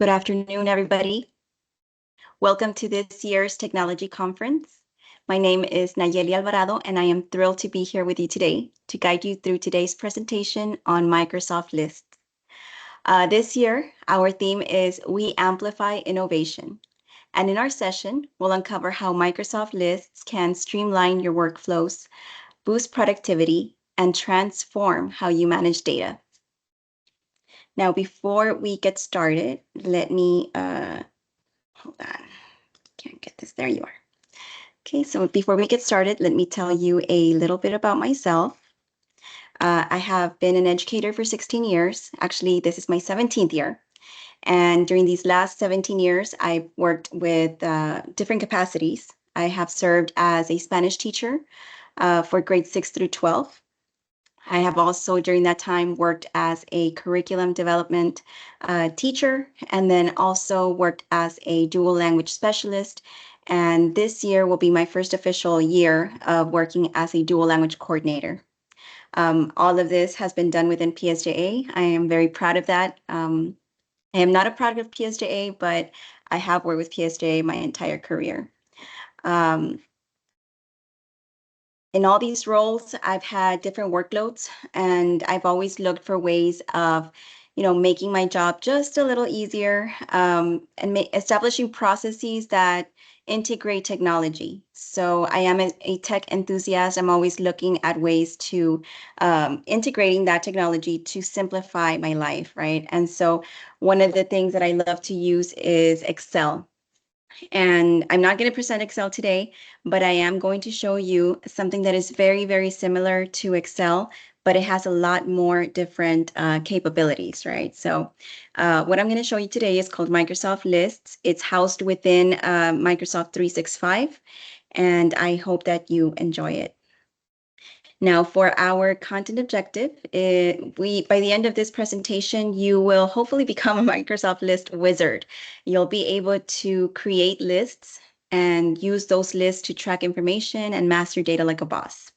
Good afternoon, everybody. Welcome to this year's Technology Conference. My name is Nigella Alvarado, and I am thrilled to be here with you today to guide you through today's presentation on Microsoft Lists. This year, our theme is We Amplify Innovation. And in our session, we'll uncover how Microsoft Lists can streamline your workflows, boost productivity, and transform how you manage data. Now, before we get started, let me, hold on, can't get this, there you are. Okay, so before we get started, let me tell you a little bit about myself. I have been an educator for 16 years. Actually, this is my 17th year. And during these last 17 years, I've worked with different capacities. I have served as a Spanish teacher for grades 6 through 12. I have also, during that time, worked as a curriculum development teacher, and then also worked as a dual language specialist. And this year will be my first official year of working as a dual language coordinator. All of this has been done within PSJA. I am very proud of that. I am not a product of PSJA, but I have worked with PSJA my entire career. In all these roles, I've had different workloads, and I've always looked for ways of, making my job just a little easier, and establishing processes that integrate technology. So I am a tech enthusiast. I'm always looking at ways to integrating that technology to simplify my life, right? And so one of the things that I love to use is Excel. And I'm not going to present Excel today, but I am going to show you something that is very, very similar to Excel, but it has a lot more different capabilities, right? So what I'm going to show you today is called Microsoft Lists. It's housed within Microsoft 365, and I hope that you enjoy it. Now, for our content objective, by the end of this presentation, you will hopefully become a Microsoft List wizard. You'll be able to create lists and use those lists to track information and master data like a boss.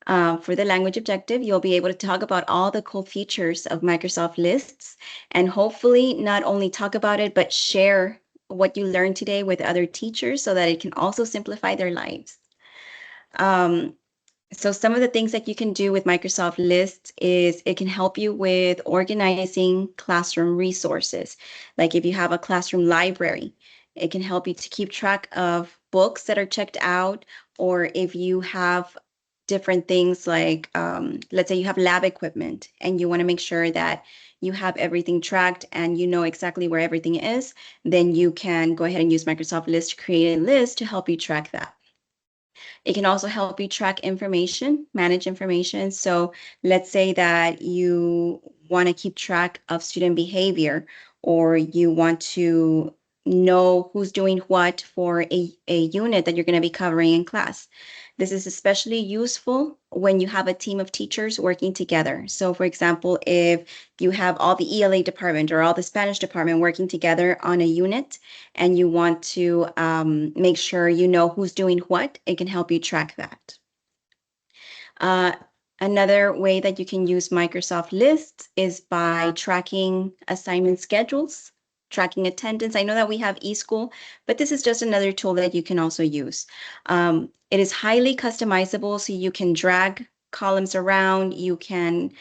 For the language objective, you'll be able to talk about all the cool features of Microsoft Lists and hopefully not only talk about it, but share what you learned today with other teachers so that it can also simplify their lives. So some of the things that you can do with Microsoft Lists is it can help you with organizing classroom resources. Like if you have a classroom library, it can help you to keep track of books that are checked out, or if you have different things like, let's say you have lab equipment and you want to make sure that you have everything tracked and you know exactly where everything is, then you can go ahead and use Microsoft Lists to create a list to help you track that. It can also help you track information, manage information. So let's say that you want to keep track of student behavior, or you want to know who's doing what for a unit that you're going to be covering in class. This is especially useful when you have a team of teachers working together. So for example, if you have all the ELA department or all the Spanish department working together on a unit and you want to make sure you know who's doing what, it can help you track that. Another way that you can use Microsoft Lists is by tracking assignment schedules, tracking attendance. I know that we have eSchool, but this is just another tool that you can also use. It is highly customizable, so you can drag columns around, you can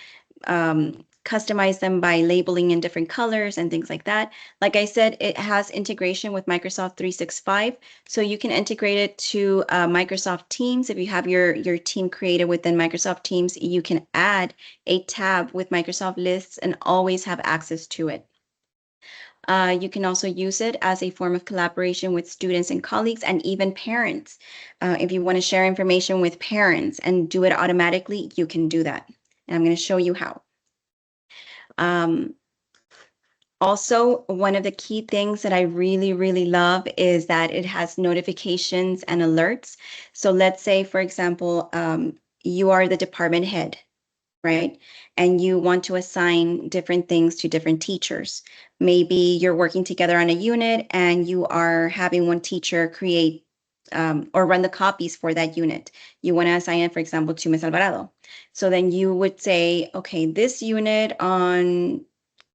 customize them by labeling in different colors and things like that. Like I said, it has integration with Microsoft 365, so you can integrate it to Microsoft Teams. If you have your team created within Microsoft Teams, you can add a tab with Microsoft Lists and always have access to it. You can also use it as a form of collaboration with students and colleagues and even parents. If you want to share information with parents and do it automatically, you can do that. And I'm going to show you how. Also, one of the key things that I really, really love is that it has notifications and alerts. So let's say, for example, you are the department head, right? And you want to assign different things to different teachers. Maybe you're working together on a unit and you are having one teacher create or run the copies for that unit. You want to assign it, for example, to Ms. Alvarado. So then you would say, okay, this unit on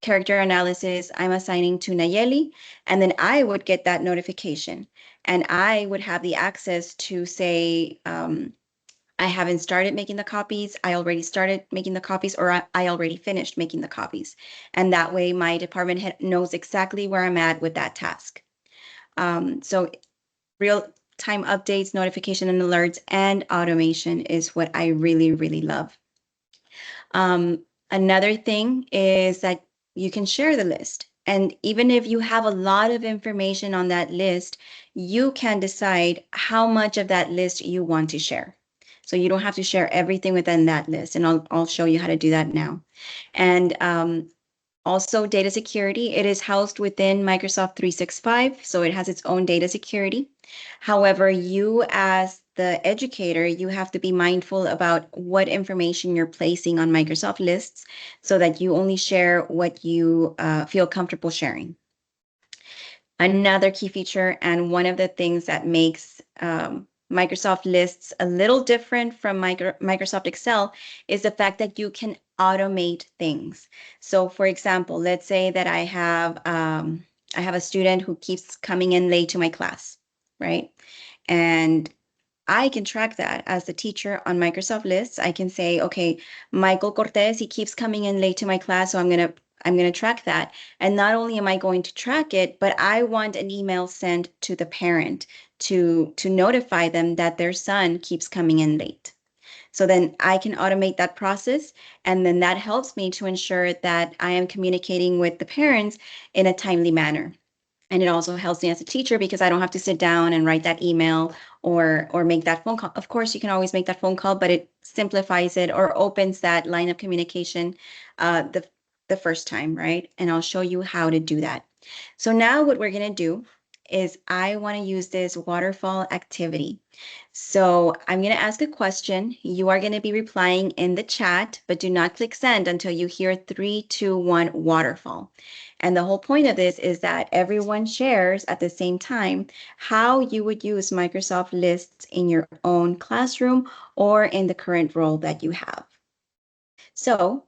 character analysis, I'm assigning to Nayeli, and then I would get that notification. And I would have the access to say, I haven't started making the copies, I already started making the copies, or I already finished making the copies. And that way my department head knows exactly where I'm at with that task. So real-time updates, notification and alerts, and automation is what I really, really love. Another thing is that you can share the list. And even if you have a lot of information on that list, you can decide how much of that list you want to share. So you don't have to share everything within that list. And I'll show you how to do that now. And also data security, it is housed within Microsoft 365, so it has its own data security. However, you as the educator, you have to be mindful about what information you're placing on Microsoft lists so that you only share what you feel comfortable sharing. Another key feature, and one of the things that makes Microsoft lists a little different from Microsoft Excel, is the fact that you can automate things. So for example, let's say that I have a student who keeps coming in late to my class, right? And I can track that as the teacher on Microsoft Lists. I can say, okay, Michael Cortez, he keeps coming in late to my class, so I'm gonna track that. And not only am I going to track it, but I want an email sent to the parent to notify them that their son keeps coming in late. So then I can automate that process, and then that helps me to ensure that I am communicating with the parents in a timely manner. And it also helps me as a teacher because I don't have to sit down and write that email or make that phone call. Of course, you can always make that phone call, but it simplifies it or opens that line of communication the first time, right? And I'll show you how to do that. So now what we're going to do is I want to use this waterfall activity. So I'm going to ask a question. You are going to be replying in the chat, but do not click send until you hear 3, 2, 1 waterfall. And the whole point of this is that everyone shares at the same time how you would use Microsoft Lists in your own classroom or in the current role that you have. So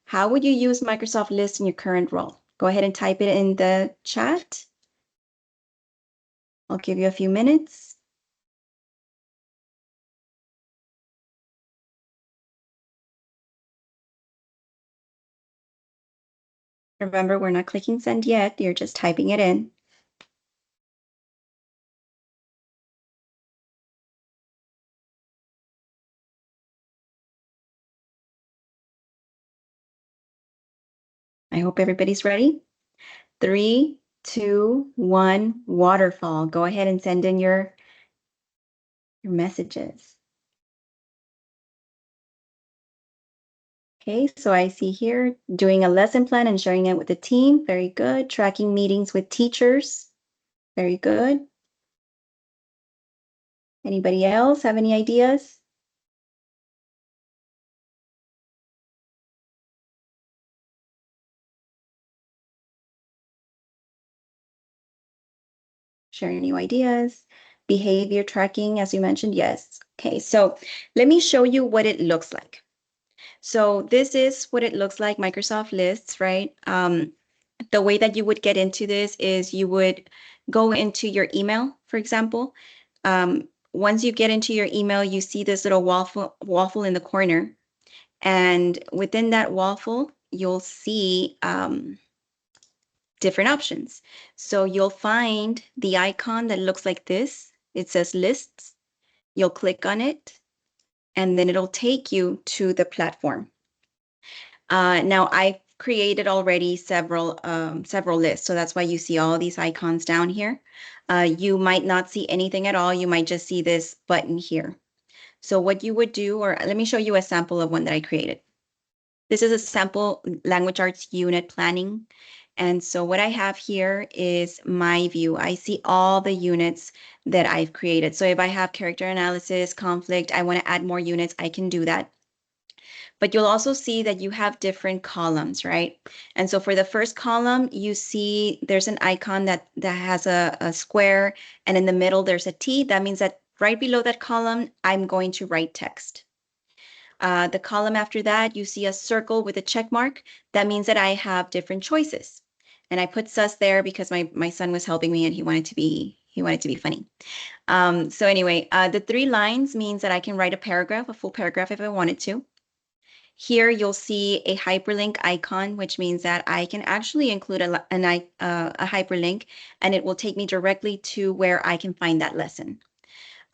how would you use Microsoft Lists in your current role? Go ahead and type it in the chat. I'll give you a few minutes. Remember, we're not clicking send yet. You're just typing it in. I hope everybody's ready. 3, 2, 1, waterfall. Go ahead and send in your messages. Okay, so I see here doing a lesson plan and sharing it with the team. Very good. Tracking meetings with teachers. Very good. Anybody else have any ideas? Sharing new ideas. Behavior tracking, as you mentioned, yes. Okay, so let me show you what it looks like. So this is what it looks like, Microsoft Lists, right? The way that you would get into this is you would go into your email, for example. Once you get into your email, you see this little waffle in the corner. And within that waffle, you'll see different options. So you'll find the icon that looks like this. It says lists. You'll click on it, and then it'll take you to the platform. Now I've created already several lists, so that's why you see all these icons down here. You might not see anything at all. You might just see this button here. So what you would do, or let me show you a sample of one that I created. This is a sample language arts unit planning. And so what I have here is my view. I see all the units that I've created. So if I have character analysis, conflict, I want to add more units, I can do that. But you'll also see that you have different columns, right? And so for the first column, you see there's an icon that has a square, and in the middle there's a T. That means that right below that column, I'm going to write text. The column after that, you see a circle with a check mark. That means that I have different choices. And I put sus there because my son was helping me and he wanted to be funny. So anyway, the 3 lines means that I can write a paragraph, a full paragraph if I wanted to. Here you'll see a hyperlink icon, which means that I can actually include a hyperlink and it will take me directly to where I can find that lesson.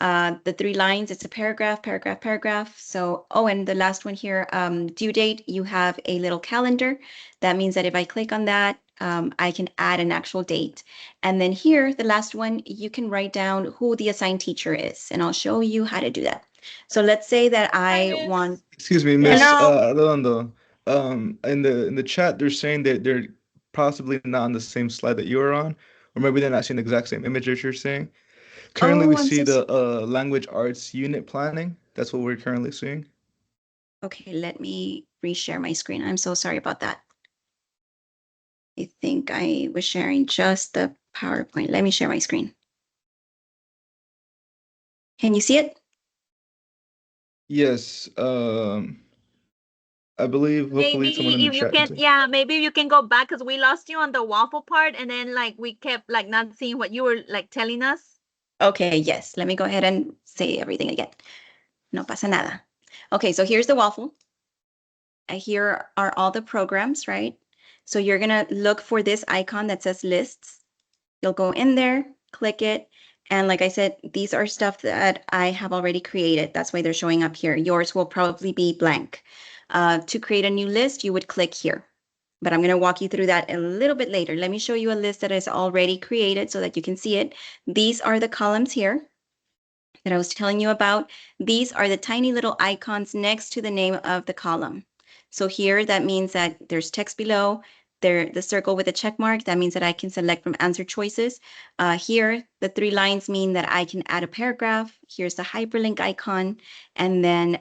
The 3 lines, it's a paragraph, paragraph, paragraph. So, oh, and the last one here, due date, you have a little calendar. That means that if I click on that, I can add an actual date. And then here, the last one, you can write down who the assigned teacher is, and I'll show you how to do that. So let's say that I want. Excuse me, Miss Hello. Rolando. In the chat, they're saying that they're possibly not on the same slide that you are on, or maybe they're not seeing the exact same image that you're seeing. Currently, we Oh, I'm see so the sorry. language arts unit planning. That's what we're currently seeing. Okay, let me reshare my screen. I'm so sorry about that. I think I was sharing just the PowerPoint. Let me share my screen. Can you see it? Yes. I believe hopefully someone in Maybe the if you chat can can, say. yeah, maybe you can go back because we lost you on the waffle part, and then like we kept like not seeing what you were like telling us. Okay, yes. Let me go ahead and say everything again. No pasa nada. Okay, so here's the waffle. Here are all the programs, right? So you're going to look for this icon that says lists. You'll go in there, click it. And like I said, these are stuff that I have already created. That's why they're showing up here. Yours will probably be blank. To create a new list, you would click here. But I'm going to walk you through that a little bit later. Let me show you a list that is already created so that you can see it. These are the columns here that I was telling you about. These are the tiny little icons next to the name of the column. So here, that means that there's text below. There, the circle with a check mark, that means that I can select from answer choices. Here, the 3 lines mean that I can add a paragraph. Here's the hyperlink icon. And then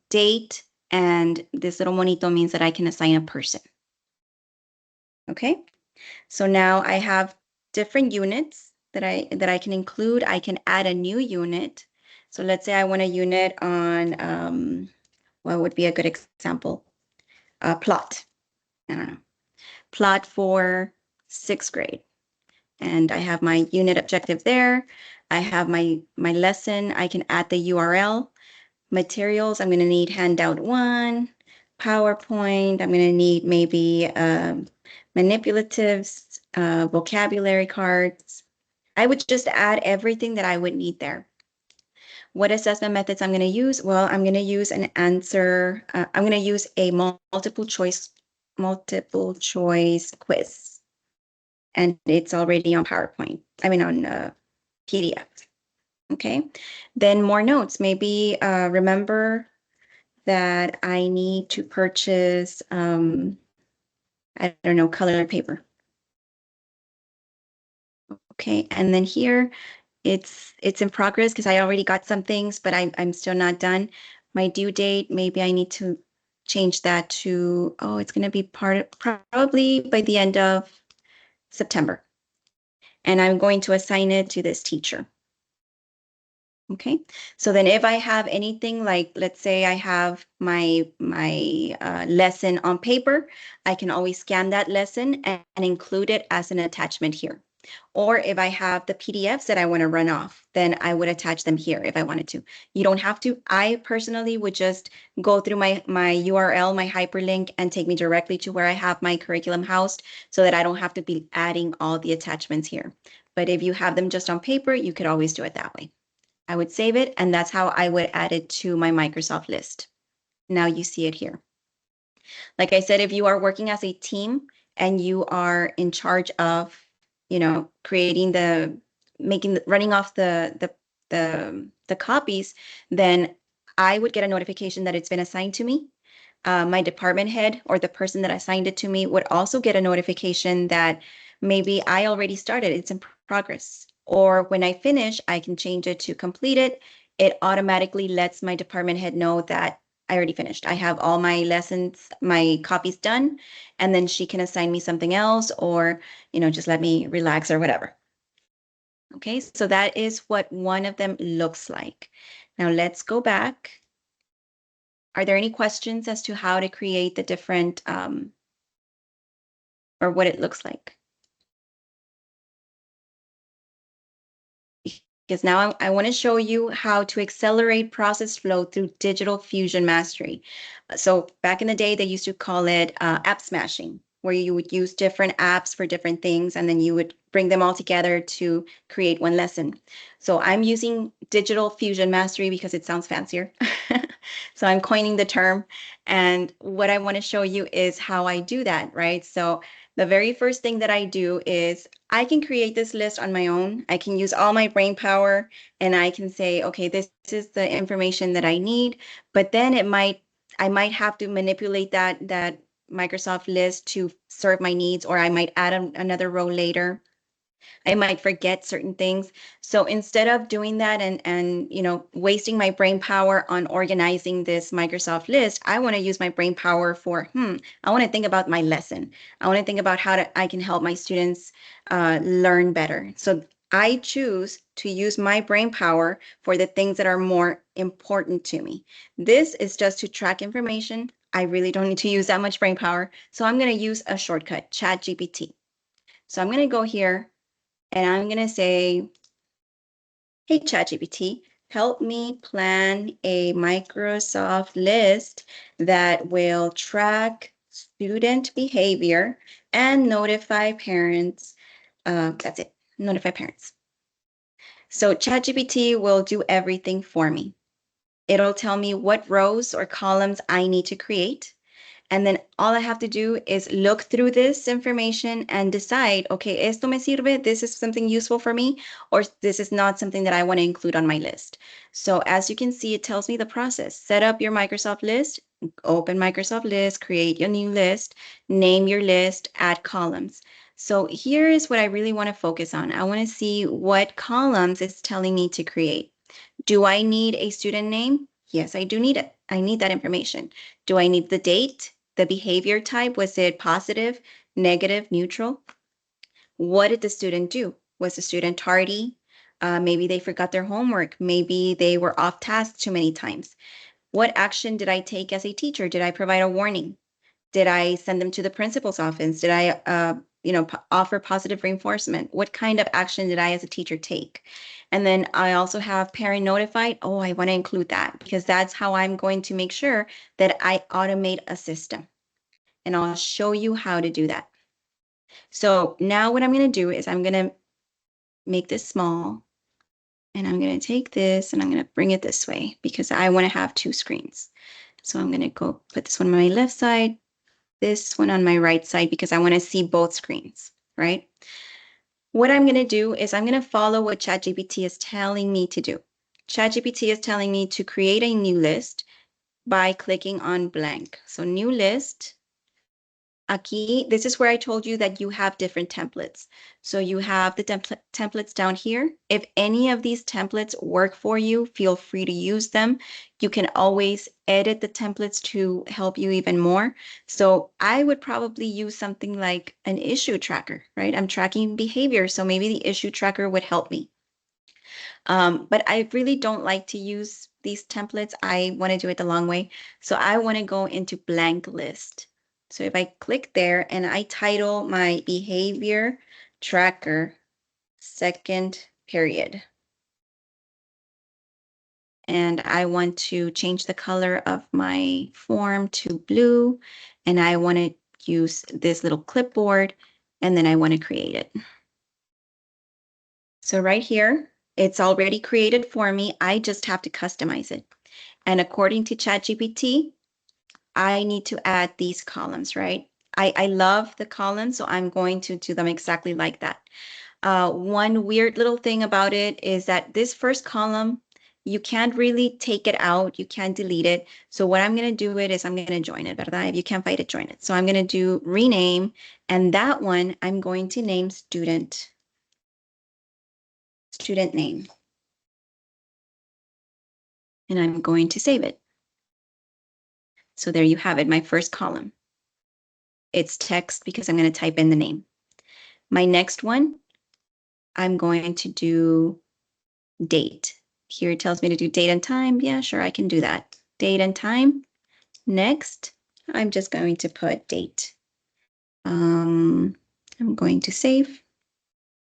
date, and this little monito means that I can assign a person. Okay, so now I have different units that I can include. I can add a new unit. So let's say I want a unit on what would be a good example? Plot. I don't know. Plot for 6th grade. And I have my unit objective there. I have my lesson. I can add the URL. Materials, I'm going to need handout 1, PowerPoint. I'm going to need maybe manipulatives, vocabulary cards. I would just add everything that I would need there. What assessment methods I'm going to use? Well, I'm going to use an answer. I'm going to use a multiple choice quiz, and it's already on PowerPoint. I mean on PDF. Okay. Then more notes. Maybe remember that I need to purchase, I don't know, colored paper. Okay, and then here it's in progress because I already got some things, but I'm still not done. My due date, maybe I need to change that to, oh, it's going to be probably by the end of September. And I'm going to assign it to this teacher. Okay, so then if I have anything like, let's say I have my lesson on paper, I can always scan that lesson and include it as an attachment here. Or if I have the PDFs that I want to run off, then I would attach them here if I wanted to. You don't have to. I personally would just go through my URL, my hyperlink, and take me directly to where I have my curriculum housed so that I don't have to be adding all the attachments here. But if you have them just on paper, you could always do it that way. I would save it, and that's how I would add it to my Microsoft list. Now you see it here. Like I said, if you are working as a team and you are in charge of, creating running off the copies, then I would get a notification that it's been assigned to me. My department head or the person that assigned it to me would also get a notification that maybe I already started, it's in progress. Or when I finish, I can change it to completed. It automatically lets my department head know that I already finished. I have all my lessons, my copies done, and then she can assign me something else or, just let me relax or whatever. Okay, so that is what one of them looks like. Now let's go back Are there any questions as to how to create the different, or what it looks like? Because now I want to show you how to accelerate process flow through digital fusion mastery. So back in the day, they used to call it app smashing, where you would use different apps for different things, and then you would bring them all together to create one lesson. So I'm using digital fusion mastery because it sounds fancier. So I'm coining the term. And what I want to show you is how I do that, right? So the very first thing that I do is I can create this list on my own. I can use all my brain power and I can say, okay, this is the information that I need, but then I might have to manipulate that Microsoft list to serve my needs, or I might add another row later. I might forget certain things. So instead of doing that and wasting my brain power on organizing this Microsoft list, I want to use my brain power for I want to think about my lesson. I want to think about how I can help my students learn better. So I choose to use my brain power for the things that are more important to me. This is just to track information. I really don't need to use that much brain power. So I'm going to use a shortcut, ChatGPT. So I'm going to go here and I'm going to say, hey, ChatGPT, help me plan a Microsoft list that will track student behavior and notify parents. That's it, notify parents. So ChatGPT will do everything for me. It'll tell me what rows or columns I need to create. And then all I have to do is look through this information and decide, okay, esto me sirve, this is something useful for me, or this is not something that I want to include on my list. So as you can see, it tells me the process. Set up your Microsoft list, open Microsoft list, create your new list, name your list, add columns. So here is what I really want to focus on. I want to see what columns it's telling me to create. Do I need a student name? Yes, I do need it. I need that information. Do I need the date? The behavior type, was it positive, negative, neutral? What did the student do? Was the student tardy? Maybe they forgot their homework. Maybe they were off task too many times. What action did I take as a teacher? Did I provide a warning? Did I send them to the principal's office? Did I, offer positive reinforcement? What kind of action did I as a teacher take? And then I also have parent notified. Oh, I want to include that because that's how I'm going to make sure that I automate a system. And I'll show you how to do that. So now what I'm going to do is I'm going to make this small. And I'm going to take this and I'm going to bring it this way because I want to have two screens. So I'm going to go put this one on my left side, this one on my right side because I want to see both screens, right? What I'm going to do is I'm going to follow what ChatGPT is telling me to do. ChatGPT is telling me to create a new list by clicking on blank. So new list. Aquí, this is where I told you that you have different templates. So you have the templates down here. If any of these templates work for you, feel free to use them. You can always edit the templates to help you even more. So I would probably use something like an issue tracker, right? I'm tracking behavior, so maybe the issue tracker would help me. But I really don't like to use these templates. I want to do it the long way. So I want to go into blank list. So if I click there and I title my behavior tracker second period. And I want to change the color of my form to blue. And I want to use this little clipboard and then I want to create it. So right here, it's already created for me. I just have to customize it. And according to ChatGPT, I need to add these columns, right? I love the columns, so I'm going to do them exactly like that. One weird little thing about it is that this first column, you can't really take it out. You can't delete it. So what I'm going to do is I'm going to join it, ¿verdad? If you can't find it, join it. So I'm going to do rename, and that one I'm going to name student name. And I'm going to save it. So there you have it, my first column. It's text because I'm going to type in the name. My next one, I'm going to do date. Here it tells me to do date and time. Yeah, sure, I can do that. Date and time. Next, I'm just going to put date. I'm going to save.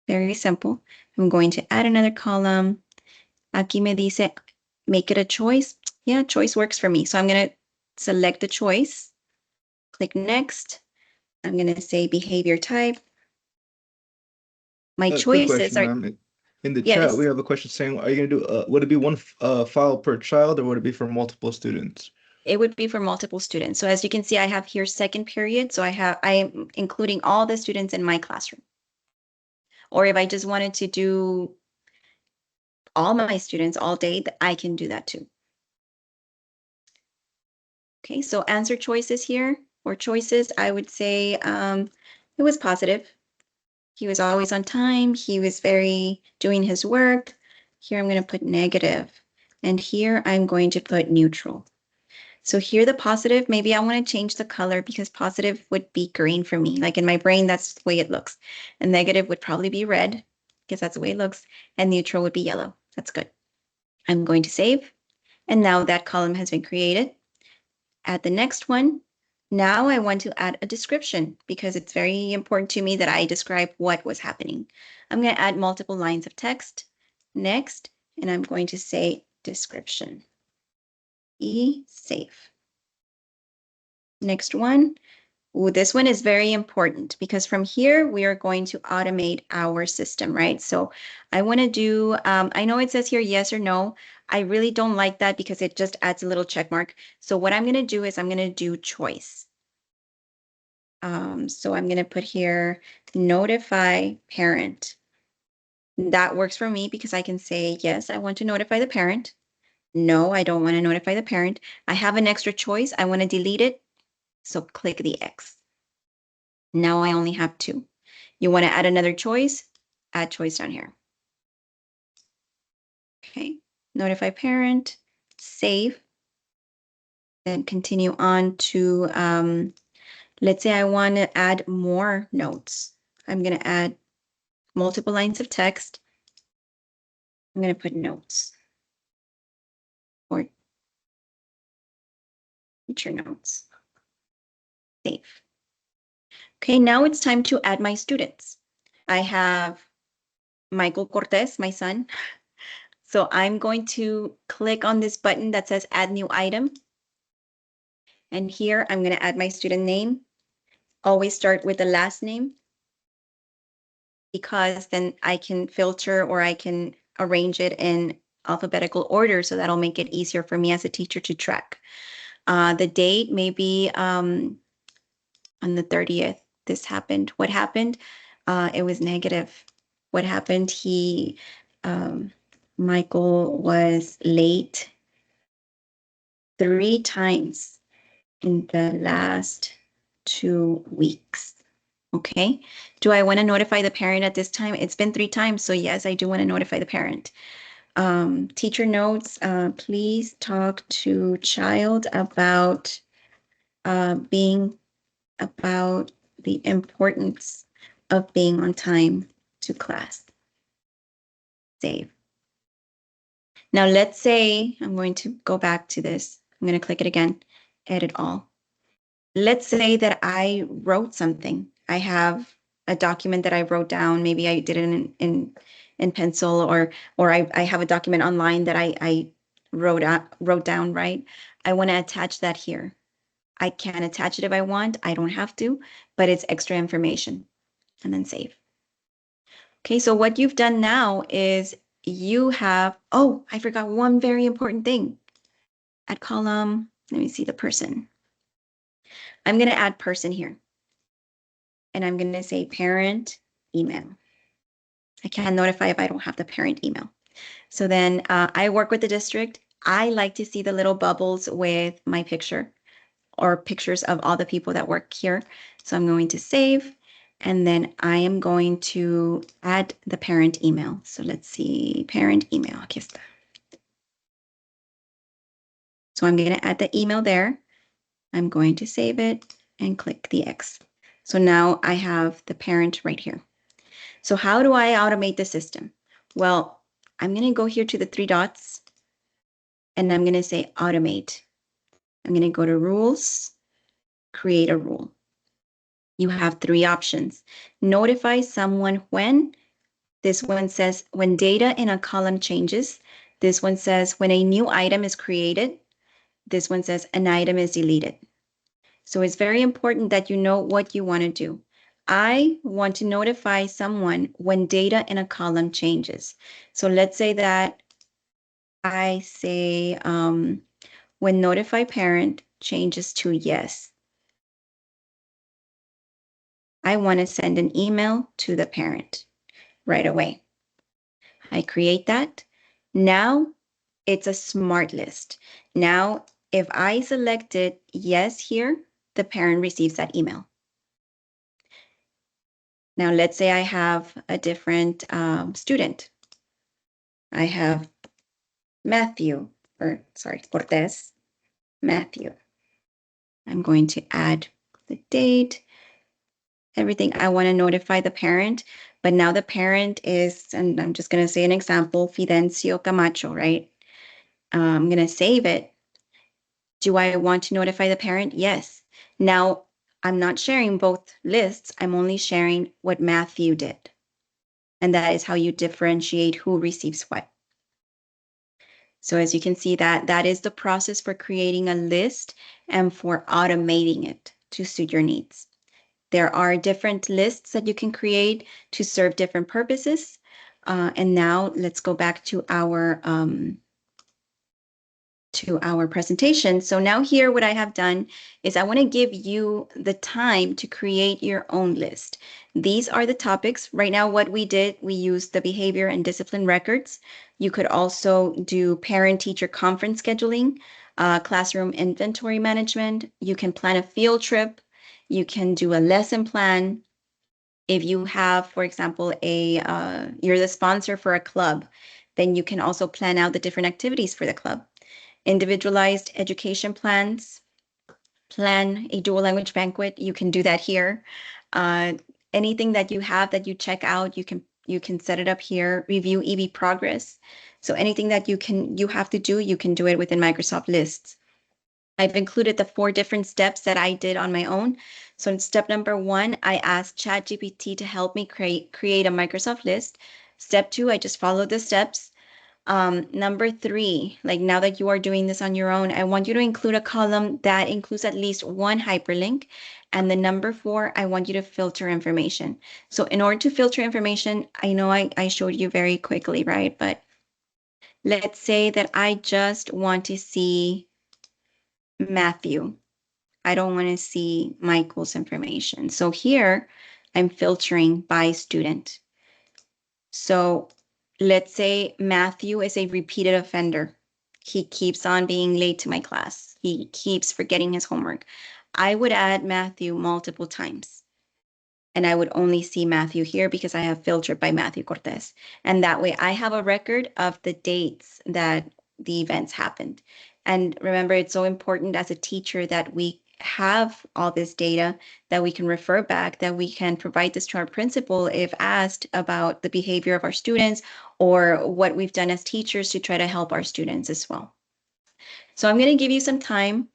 Very simple. I'm going to add another column. Aquí me dice, make it a choice. Yeah, choice works for me. So I'm going to select the choice. Click next. I'm going to say behavior type. My Quick choices question, are, ma'am. In the chat, yes, we have a question saying, are you going to do, would it be one file per child or would it be for multiple students? it would be for multiple students. So as you can see, I have here second period. So I am including all the students in my classroom. Or if I just wanted to do all my students all day, I can do that too. Okay, so answer choices here, or choices, I would say it was positive. He was always on time. He was very doing his work. Here I'm going to put negative. And here I'm going to put neutral. So here the positive, maybe I want to change the color because positive would be green for me. Like in my brain, that's the way it looks. And negative would probably be red because that's the way it looks. And neutral would be yellow. That's good. I'm going to save. And now that column has been created. Add the next one. Now I want to add a description because it's very important to me that I describe what was happening. I'm going to add multiple lines of text. Next, and I'm going to say description. Save. Next one. Ooh, this one is very important because from here we are going to automate our system, right? So I want to do, I know it says here yes or no. I really don't like that because it just adds a little check mark. So what I'm going to do is I'm going to do choice. So I'm going to put here notify parent. That works for me because I can say, yes, I want to notify the parent. No, I don't want to notify the parent. I have an extra choice. I want to delete it. So click the X. Now I only have two. You want to add another choice? Add choice down here. Okay, notify parent, save, then continue on to, let's say I want to add more notes. I'm going to add multiple lines of text. I'm going to put notes or teacher notes. Save. Okay, now it's time to add my students. I have Michael Cortez, my son. So I'm going to click on this button that says add new item. And here I'm going to add my student name. Always start with the last name because then I can filter or I can arrange it in alphabetical order. So that'll make it easier for me as a teacher to track. The date may be on the 30th. This happened. What happened? It was negative. What happened? Michael was late 3 times in the last 2 weeks. Okay. Do I want to notify the parent at this time? It's been 3 times. So yes, I do want to notify the parent. Teacher notes, please talk to child about about the importance of being on time to class. Save. Now let's say I'm going to go back to this. I'm going to click it again, edit all. Let's say that I wrote something. I have a document that I wrote down. Maybe I did it in pencil, or I have a document online that I wrote down, right? I want to attach that here. I can attach it if I want. I don't have to, but it's extra information. And then save. Okay, so what you've done now is you have, oh, I forgot one very important thing. Add column, let me see the person. I'm going to add person here. And I'm going to say parent email. I can't notify if I don't have the parent email. So then I work with the district. I like to see the little bubbles with my picture or pictures of all the people that work here. So I'm going to save, and then I am going to add the parent email. So let's see, parent email. Aquí está. So I'm going to add the email there. I'm going to save it and click the X. So now I have the parent right here. So how do I automate the system? Well, I'm going to go here to the 3 dots and I'm going to say automate. I'm going to go to rules, create a rule. You have 3 options. Notify someone when. This one says when data in a column changes. This one says when a new item is created. This one says an item is deleted. So it's very important that you know what you want to do. I want to notify someone when data in a column changes. So let's say that I say when notify parent changes to yes. I want to send an email to the parent right away. I create that. Now it's a smart list. Now, if I selected yes here, the parent receives that email. Now, let's say I have a different student. I have Cortez, Matthew. I'm going to add the date, everything. I want to notify the parent, but now the parent is, and I'm just going to say an example, Fidencio Camacho, right? I'm going to save it. Do I want to notify the parent? Yes. Now, I'm not sharing both lists. I'm only sharing what Matthew did. And that is how you differentiate who receives what. So as you can see, that is the process for creating a list and for automating it to suit your needs. There are different lists that you can create to serve different purposes. And now let's go back to our presentation. So now here, what I have done is I want to give you the time to create your own list. These are the topics. Right now, what we did, we used the behavior and discipline records. You could also do parent-teacher conference scheduling, classroom inventory management. You can plan a field trip. You can do a lesson plan. If you have, for example, you're the sponsor for a club, then you can also plan out the different activities for the club. Individualized education plans, plan a dual language banquet. You can do that here. Anything that you have that you check out, you can set it up here. Review EB progress. So anything that you have to do, you can do it within Microsoft Lists. I've included the 4 different steps that I did on my own. So in step number 1, I asked ChatGPT to help me create a Microsoft list. Step 2, I just followed the steps. Number 3, like now that you are doing this on your own, I want you to include a column that includes at least 1 hyperlink. And the number 4, I want you to filter information. So in order to filter information, I know I showed you very quickly, right? But let's say that I just want to see Matthew. I don't want to see Michael's information. So here I'm filtering by student. So let's say Matthew is a repeated offender. He keeps on being late to my class. He keeps forgetting his homework. I would add Matthew multiple times. And I would only see Matthew here because I have filtered by Matthew Cortez. And that way I have a record of the dates that the events happened. And remember, it's so important as a teacher that we have all this data that we can refer back, that we can provide this to our principal if asked about the behavior of our students or what we've done as teachers to try to help our students as well. So I'm going to give you some time.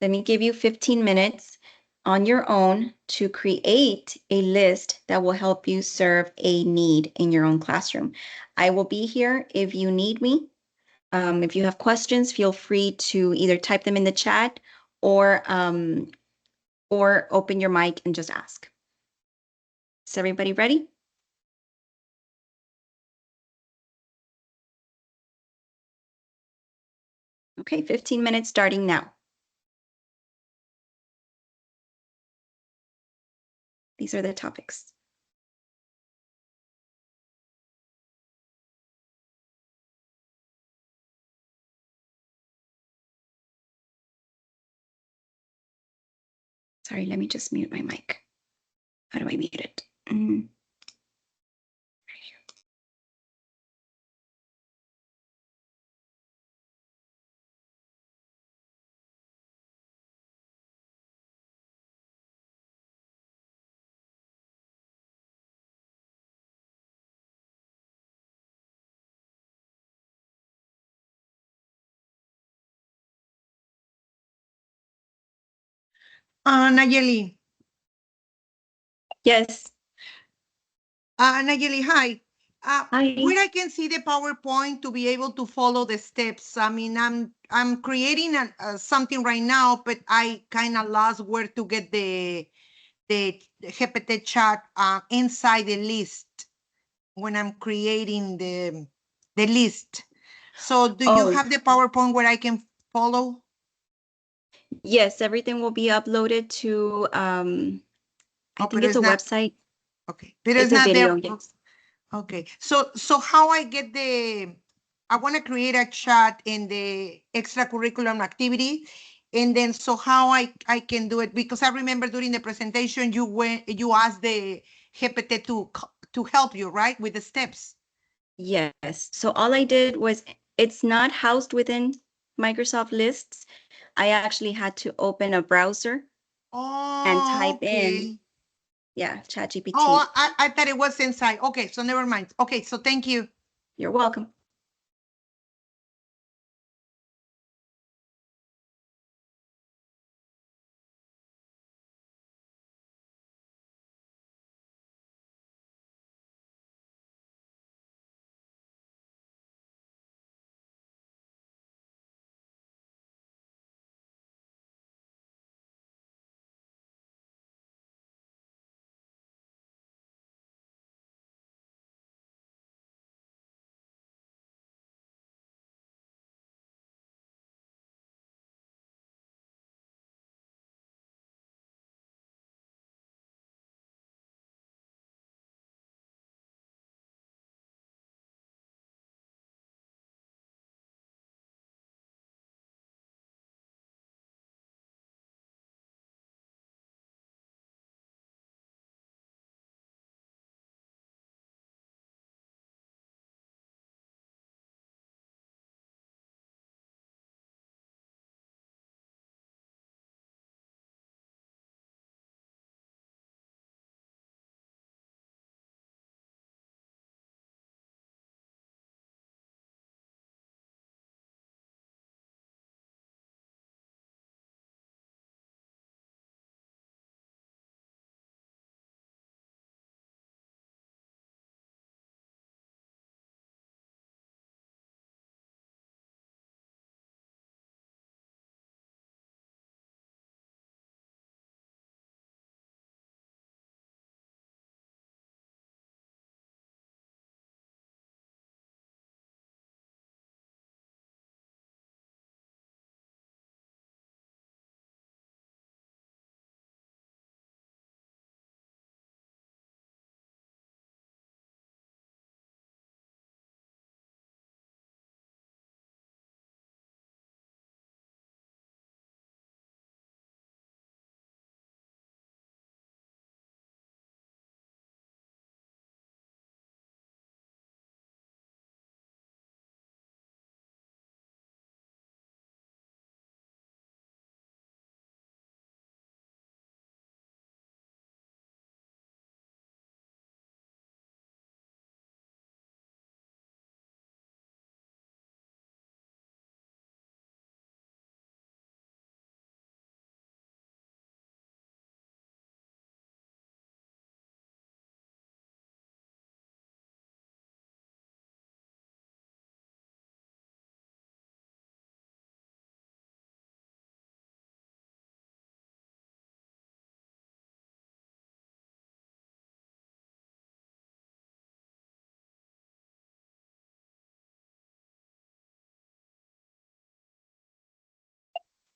Let me give you 15 minutes on your own to create a list that will help you serve a need in your own classroom. I will be here if you need me. If you have questions, feel free to either type them in the chat or open your mic and just ask. Is everybody ready? Okay, 15 minutes starting now. These are the topics. Sorry, let me just mute my mic. How do I mute it? Nayeli. Yes. Nayeli, hi. Hi. Where I can see the PowerPoint to be able to follow the steps. I mean, I'm creating something right now, but I kind of lost where to get the GPT chat inside the list when I'm creating the list. So do you have the PowerPoint where I can follow? Yes, everything will be uploaded to, I think it's a website. Okay, but It's it's a not video, there. yes. Okay, so how I get I want to create a chat in the extracurriculum activity, and then so how I can do it, because I remember during the presentation you asked the GPT to help you, right, with the steps. Yes. So all I did was, it's not housed within Microsoft Lists. I actually had to open a browser and type in, ChatGPT. Oh, I thought it was inside. Okay, so never mind. Okay, so thank you. You're welcome.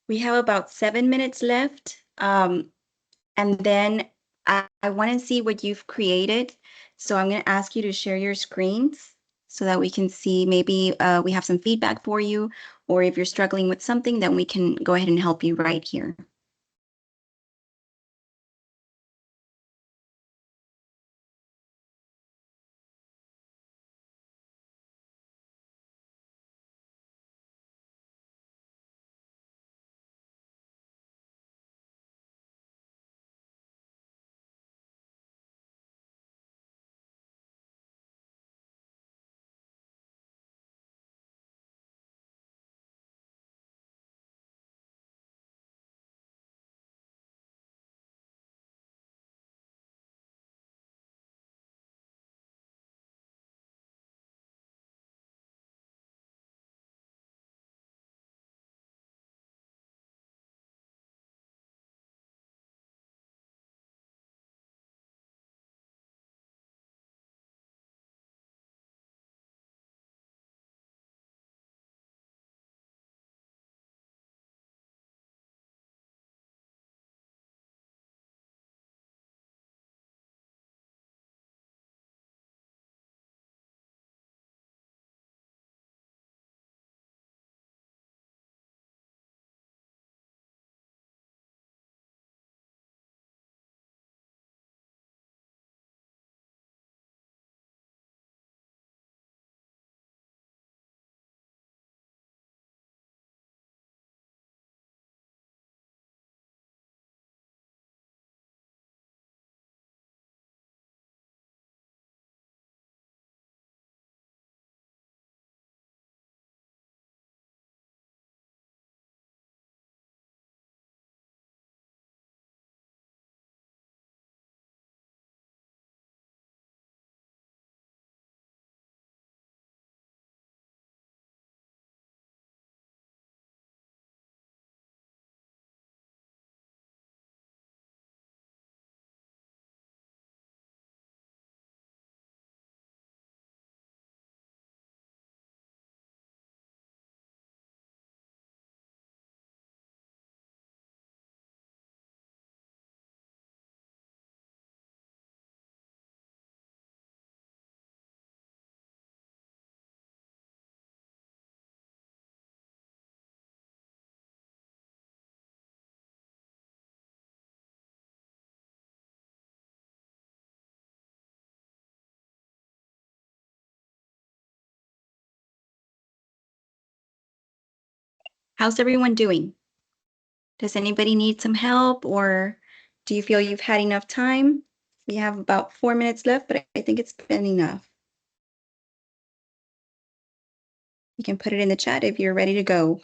We have about 7 minutes left. And then I want to see what you've created. So I'm going to ask you to share your screens so that we can see, maybe we have some feedback for you, or if you're struggling with something, then we can go ahead and help you right here. How's everyone doing? Does anybody need some help, or do you feel you've had enough time? We have about 4 minutes left, but I think it's been enough. You can put it in the chat if you're ready to go.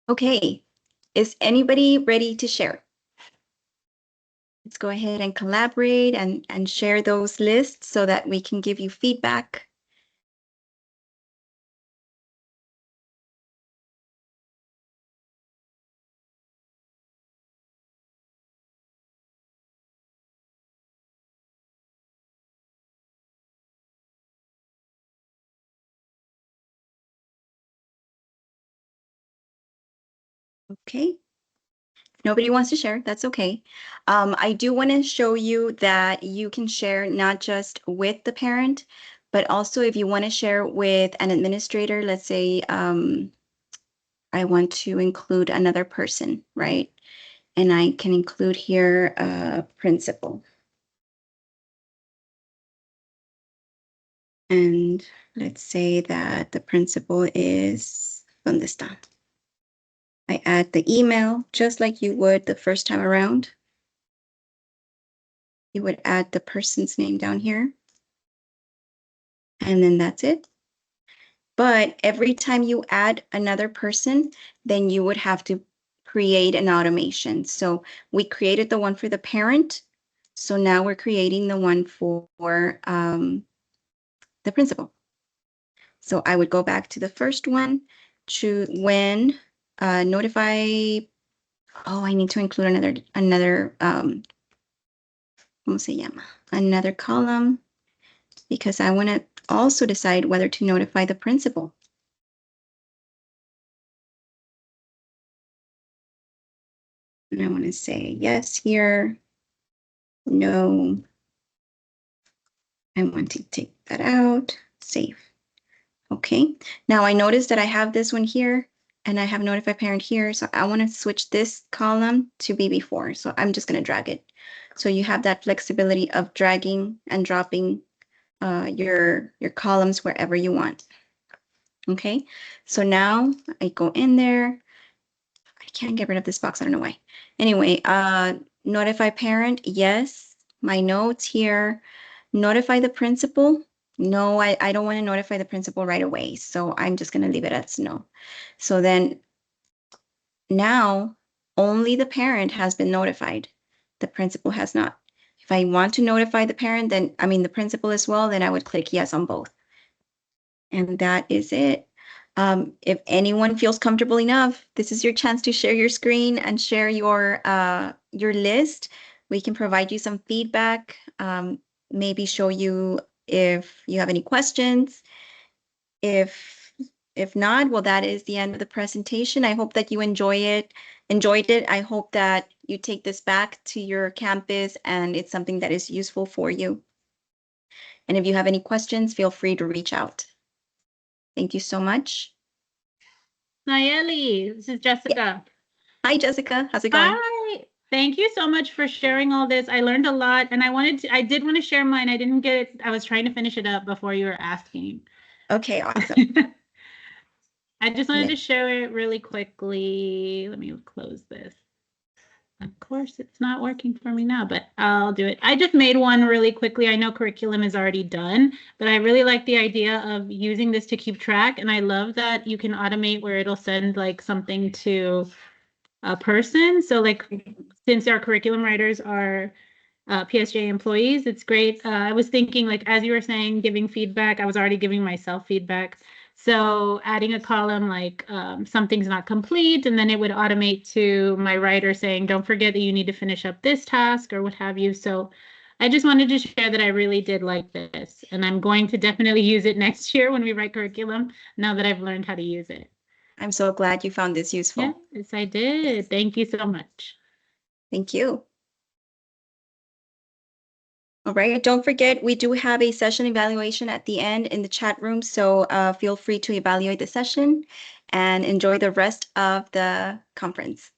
Okay, is anybody ready to share? Let's go ahead and collaborate and share those lists so that we can give you feedback. Okay. Nobody wants to share, that's okay. I do want to show you that you can share not just with the parent, but also if you want to share with an administrator, let's say I want to include another person, right? And I can include here a principal. And let's say that the principal is, ¿dónde está? I add the email just like you would the first time around. You would add the person's name down here. And then that's it. But every time you add another person, then you would have to create an automation. So we created the one for the parent. So now we're creating the one for the principal. So I would go back to the first one, choose when notify. Oh, I need to include another ¿cómo se llama? Another column, because I want to also decide whether to notify the principal. And I want to say yes here, no. I want to take that out, save. Okay, now I noticed that I have this one here and I have notify parent here. So I want to switch this column to be before. So I'm just going to drag it. So you have that flexibility of dragging and dropping your columns wherever you want. Okay, so now I go in there. I can't get rid of this box. I don't know why. Anyway, notify parent. Yes, my notes here. Notify the principal. No, I don't want to notify the principal right away, so I'm just going to leave it as no. So then now only the parent has been notified. The principal has not. If I want to notify the parent, then I mean the principal as well, then I would click yes on both. And that is it. If anyone feels comfortable enough, this is your chance to share your screen and share your list. We can provide you some feedback, maybe show you if you have any questions. If not, well, that is the end of the presentation. I hope that you enjoyed it. I hope that you take this back to your campus and it's something that is useful for you. And if you have any questions, feel free to reach out. Thank you so much. Nayeli, this is Jessica. Hi, Jessica. How's it going? Hi. Thank you so much for sharing all this. I learned a lot, and I did want to share mine. I didn't get it. I was trying to finish it up before you were asking. Okay, awesome. I just wanted to share it really quickly. Let me close this. Of course, it's not working for me now, but I'll do it. I just made one really quickly. I know curriculum is already done, but I really like the idea of using this to keep track. And I love that you can automate where it'll send like something to a person. So like, since our curriculum writers are PSJA employees, it's great. I was thinking like, as you were saying, giving feedback, I was already giving myself feedback. So adding a column like something's not complete, and then it would automate to my writer saying, don't forget that you need to finish up this task or what have you. So I just wanted to share that I really did like this, and I'm going to definitely use it next year when we write curriculum, now that I've learned how to use it. I'm so glad you found this useful. Yes, I did. Thank you so much. Thank you. All right, don't forget, we do have a session evaluation at the end in the chat room, so feel free to evaluate the session and enjoy the rest of the conference.